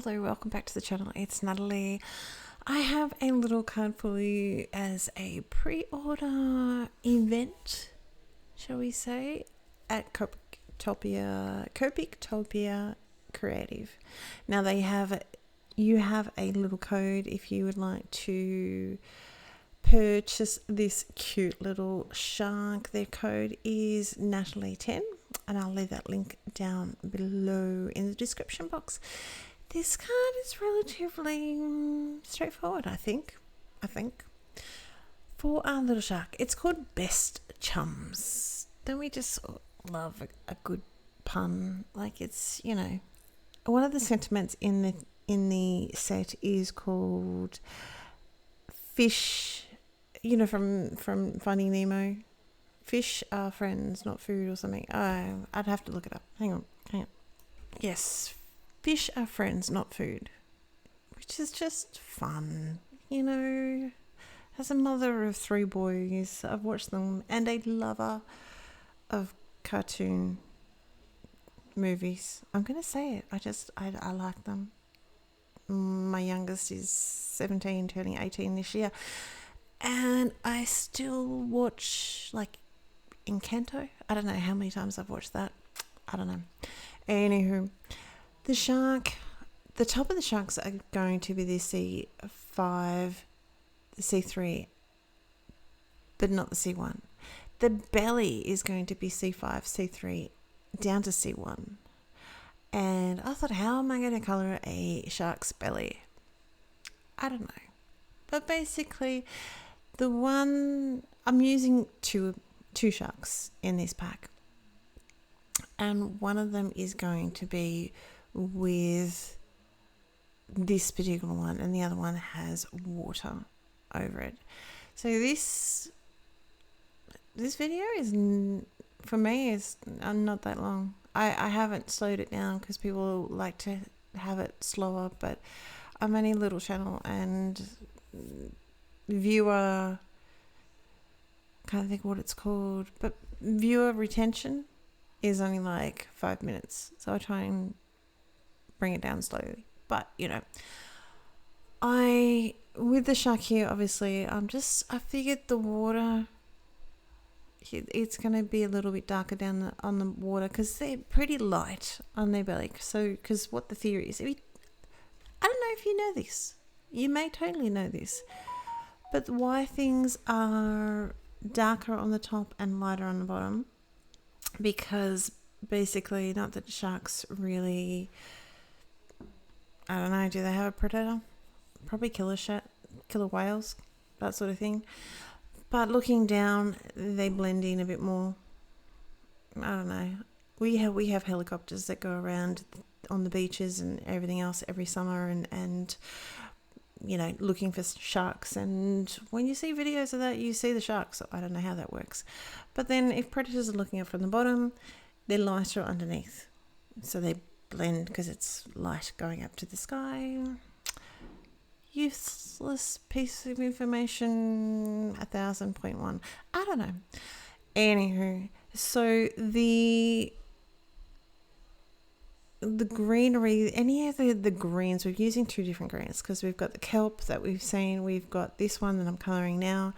Hello, welcome back to the channel. It's Natalie. I have a little card for you as a pre-order event, shall we say, at Copictopia Creative. Now you have a little code if you would like to purchase this cute little shark. Their code is Natalie10, and I'll leave that link down below in the description box. This card is relatively straightforward, I think. For our little shark, it's called Best Chums. Don't we just love a good pun? Like, it's, you know, one of the sentiments in the set is called fish. You know, from Finding Nemo, fish are friends, not food, or something. Oh, I'd have to look it up. Hang on. Yes, fish are friends, not food, which is just fun. You know, as a mother of 3 boys, I've watched them, and a lover of cartoon movies. I'm going to say it. I like them. My youngest is 17, turning 18 this year. And I still watch, like, Encanto. I don't know how many times I've watched that. I don't know. Anywho, the top of the sharks are going to be the C5, the C3, but not the C1. The belly is going to be C5, C3, down to C1. And I thought, how am I going to colour a shark's belly? I don't know. But basically, the one, I'm using two sharks in this pack, and one of them is going to be with this particular one, and the other one has water over it. So this video is, for me, is not that long. I haven't slowed it down because people like to have it slower, but I'm only a little channel, and viewer, can't think what it's called, but viewer retention is only like 5 minutes, so I try and bring it down slowly. But you know, with the shark here, obviously, I figured the water, it's going to be a little bit darker down on the water because they're pretty light on their belly. So, because what the theory is, I don't know if you know this, you may totally know this, but why things are darker on the top and lighter on the bottom, because basically, not that sharks really, I don't know, do they have a predator? Probably killer whales, that sort of thing. But looking down, they blend in a bit more. I don't know. We have helicopters that go around on the beaches and everything else every summer, and you know, looking for sharks, and when you see videos of that, you see the sharks. So I don't know how that works, but then if predators are looking up from the bottom, they're lighter underneath, so they blend because it's light going up to the sky. Useless piece of information, 1000.1. I don't know. Anywho, so the greenery, any of the greens, we're using 2 different greens because we've got the kelp that we've seen, we've got this one that I'm colouring now.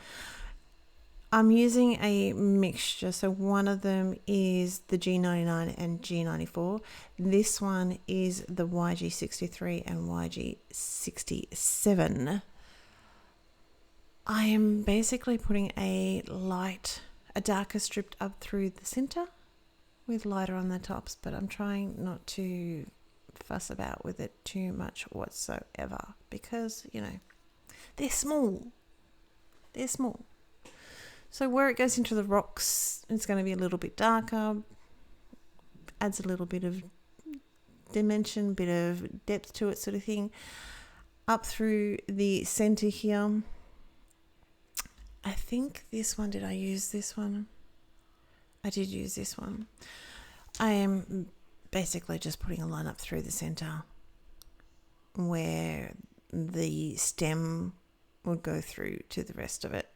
I'm using a mixture, so one of them is the G99 and G94. This one is the YG63 and YG67. I am basically putting a darker strip up through the center with lighter on the tops, but I'm trying not to fuss about with it too much whatsoever because, you know, they're small. So where it goes into the rocks, it's going to be a little bit darker, adds a little bit of dimension, bit of depth to it, sort of thing. Up through the center here, I think this one, did I use this one? I did use this one. I am basically just putting a line up through the center where the stem would go through to the rest of it.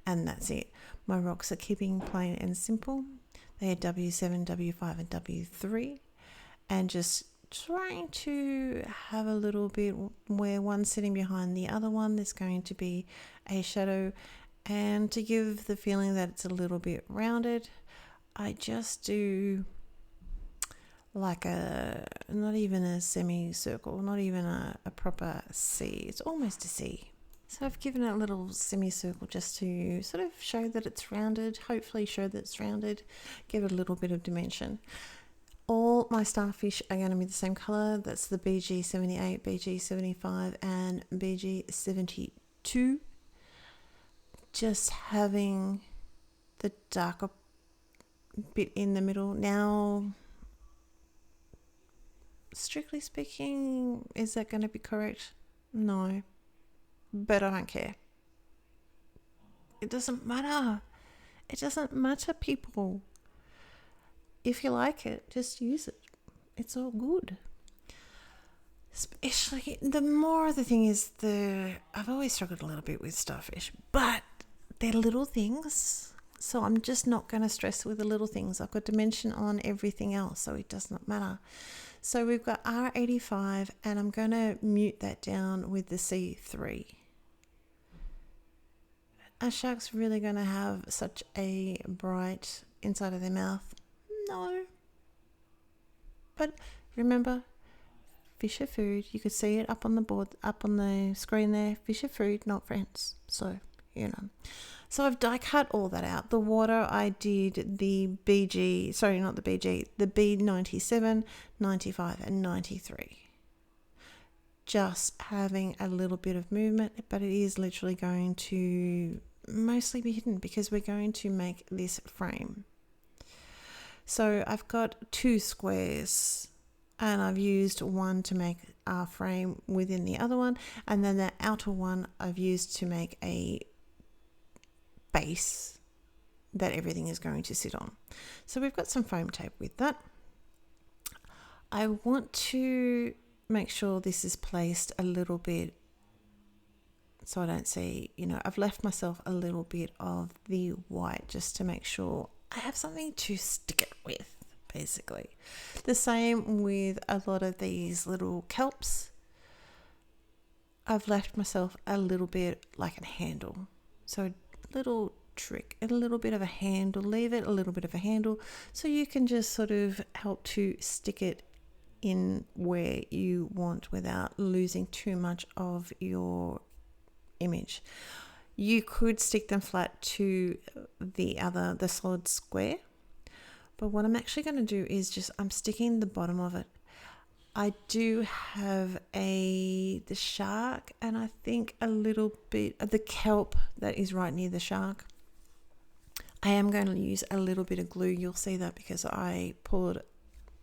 And that's it. My rocks are keeping plain and simple. They are W7, W5 and W3, and just trying to have a little bit where one's sitting behind the other one, there's going to be a shadow, and to give the feeling that it's a little bit rounded, I just do like not even a semicircle, not even a proper C. It's almost a C. So I've given it a little semicircle just to sort of show that it's rounded, hopefully show that it's rounded, give it a little bit of dimension. All my starfish are going to be the same colour. That's the BG78, BG75 and BG72. Just having the darker bit in the middle. Now, strictly speaking, is that going to be correct? No. But I don't care. It doesn't matter. It doesn't matter, people. If you like it, just use it. It's all good. Especially, the thing is, I've always struggled a little bit with starfish, but they're little things. So I'm just not going to stress with the little things. I've got dimension on everything else, so it does not matter. So we've got R85, and I'm going to mute that down with the C3. Are sharks really going to have such a bright inside of their mouth? No. But remember, fish are food. You could see it up on the board, up on the screen there. Fish are food, not friends. So, So I've die cut all that out. The water, I did the the B97, 95 and 93. Just having a little bit of movement, but it is literally going to mostly be hidden because we're going to make this frame. So I've got 2 squares and I've used one to make our frame within the other one, and then the outer one I've used to make a base that everything is going to sit on. So we've got some foam tape with that. I want to make sure this is placed a little bit so I don't see, I've left myself a little bit of the white just to make sure I have something to stick it with, basically. The same with a lot of these little kelps. I've left myself a little bit like a handle. So a little trick, a little bit of a handle, leave it a little bit of a handle so you can just sort of help to stick it in where you want without losing too much of your image. You could stick them flat to the solid square, but what I'm actually going to do is I'm sticking the bottom of it. I do have the shark, and I think a little bit of the kelp that is right near the shark. I am going to use a little bit of glue. You'll see that because I pulled it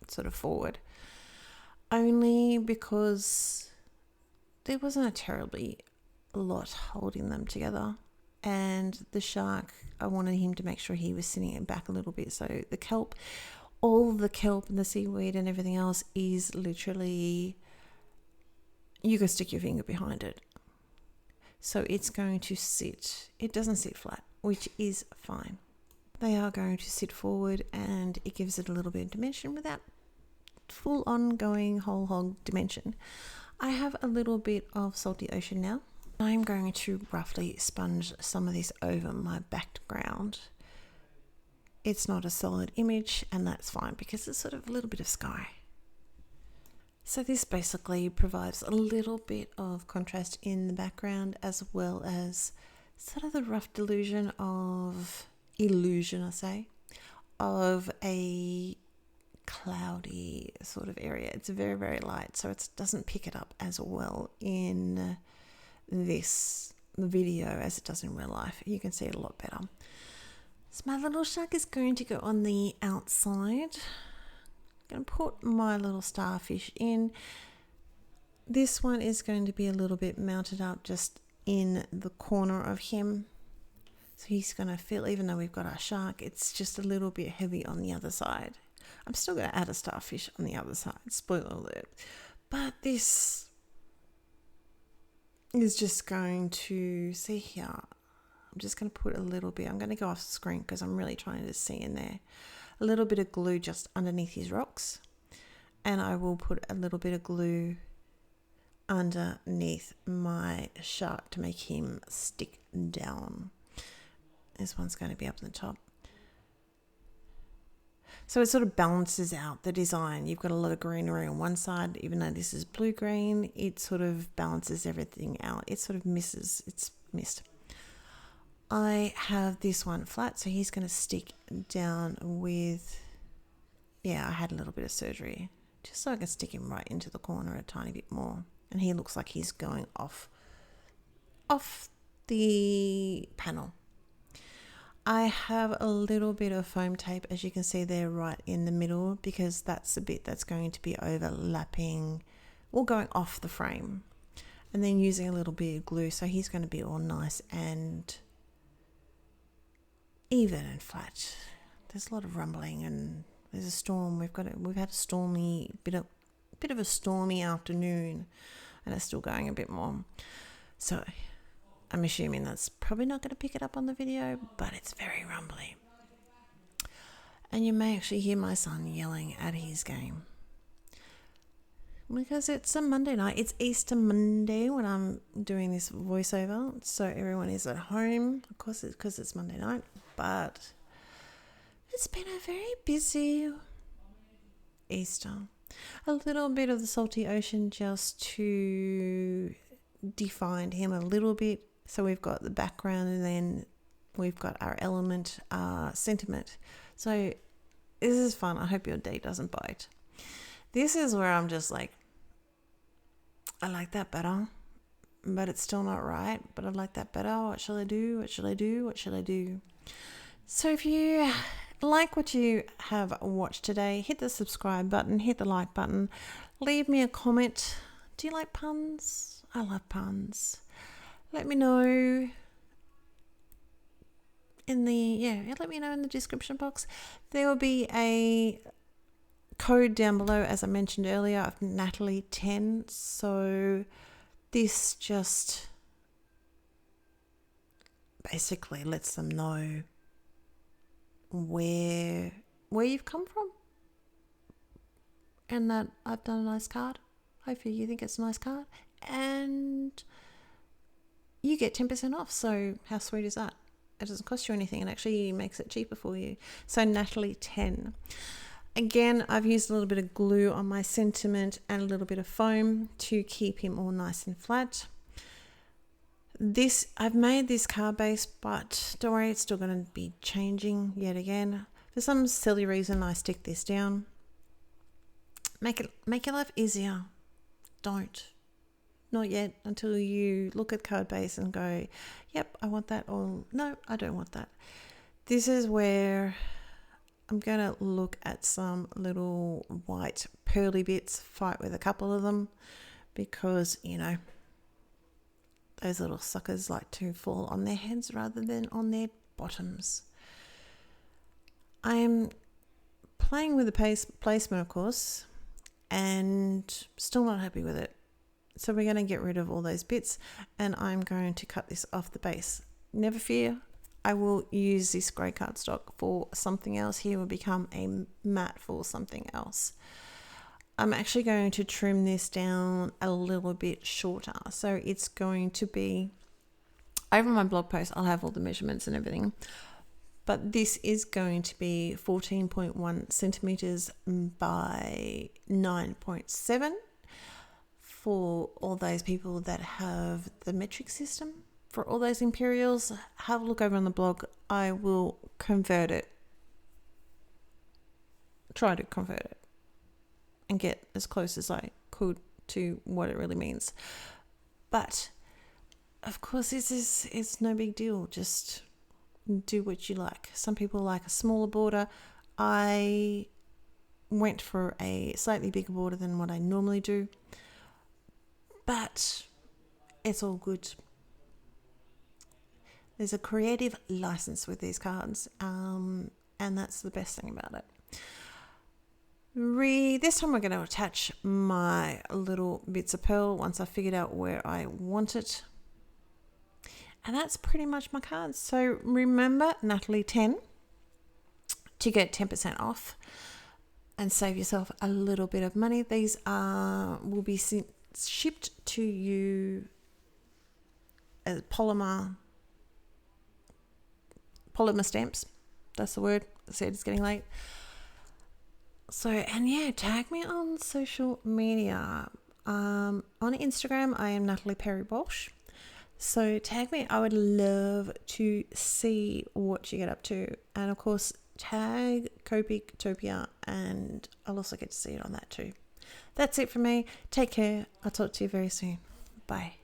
sort of forward, only because there wasn't a terribly lot holding them together, and the shark, I wanted him to make sure he was sitting it back a little bit. So the kelp, all the kelp and the seaweed and everything else is literally, you can stick your finger behind it, so it's going to sit, it doesn't sit flat, which is fine. They are going to sit forward, and it gives it a little bit of dimension without full ongoing whole hog dimension. I have a little bit of salty ocean now. I'm going to roughly sponge some of this over my background. It's not a solid image, and that's fine because it's sort of a little bit of sky. So this basically provides a little bit of contrast in the background, as well as sort of the rough illusion of a cloudy sort of area. It's very, very light, so it doesn't pick it up as well in this video as it does in real life. You can see it a lot better. So my little shark is going to go on the outside. I'm going to put my little starfish in. This one is going to be a little bit mounted up just in the corner of him. So he's going to feel, even though we've got our shark, it's just a little bit heavy on the other side. I'm still going to add a starfish on the other side, spoiler alert. But this is just going to, see here, I'm just going to put a little bit, I'm going to go off screen because I'm really trying to see in there, a little bit of glue just underneath his rocks. and I will put a little bit of glue underneath my shark to make him stick down. This one's going to be up the top. So it sort of balances out the design. You've got a lot of greenery on one side, even though this is blue-green, it sort of balances everything out. It sort of misses, it's missed. I have this one flat, so he's going to stick down with, I had a little bit of surgery, just so I can stick him right into the corner a tiny bit more. And he looks like he's going off the panel. I have a little bit of foam tape, as you can see there, right in the middle, because that's the bit that's going to be overlapping or going off the frame. And then using a little bit of glue, so he's going to be all nice and even and flat. There's a lot of rumbling and there's a storm. We've had a stormy bit of a stormy afternoon, and it's still going a bit more. So I'm assuming that's probably not going to pick it up on the video, but it's very rumbly. And you may actually hear my son yelling at his game, because it's a Monday night. It's Easter Monday when I'm doing this voiceover, so everyone is at home. Of course, it's because it's Monday night, but it's been a very busy Easter. A little bit of the salty ocean just to define him a little bit. So we've got the background, and then we've got our element sentiment. So this is fun. I hope your day doesn't bite. This is where I'm just like, I like that better, but it's still not right. But I like that better. What shall I do? What shall I do? What shall I do? So if you like what you have watched today, hit the subscribe button, hit the like button, leave me a comment. Do you like puns? I love puns. Let me know let me know in the description box. There will be a code down below, as I mentioned earlier, of Natalie10. So this just basically lets them know where you've come from, and that I've done a nice card. Hopefully you think it's a nice card, and you get 10% off. So how sweet is that? It doesn't cost you anything, and actually makes it cheaper for you. So Natalie10. Again, I've used a little bit of glue on my sentiment and a little bit of foam to keep him all nice and flat. I've made this card base, but don't worry, it's still going to be changing yet again. For some silly reason, I stick this down. Make your life easier. Don't. Not yet, until you look at card base and go, yep, I want that, or no, I don't want that. This is where I'm going to look at some little white pearly bits, fight with a couple of them, because, those little suckers like to fall on their heads rather than on their bottoms. I am playing with the placement, of course, and still not happy with it. So we're going to get rid of all those bits, and I'm going to cut this off the base. Never fear, I will use this grey cardstock for something else. Here will become a mat for something else. I'm actually going to trim this down a little bit shorter. So it's going to be, over my blog post, I'll have all the measurements and everything. But this is going to be 14.1 centimeters by 9.7 for all those people that have the metric system. For all those imperials, have a look over on the blog. I will convert it. Try to convert it and get as close as I could to what it really means. But of course, it's no big deal. Just do what you like. Some people like a smaller border. I went for a slightly bigger border than what I normally do, but it's all good. There's a creative license with these cards, and that's the best thing about it. This time we're going to attach my little bits of pearl once I figured out where I want it. And that's pretty much my cards. So remember, Natalie10 to get 10% off. and save yourself a little bit of money. These will be shipped to you as polymer stamps. That's the word. I said it's getting late. So, and yeah, tag me on social media. On Instagram, I am Natalie Perry Walsh. So tag me. I would love to see what you get up to. And of course, tag Copictopia, and I'll also get to see it on that too. That's it from me. Take care. I'll talk to you very soon. Bye.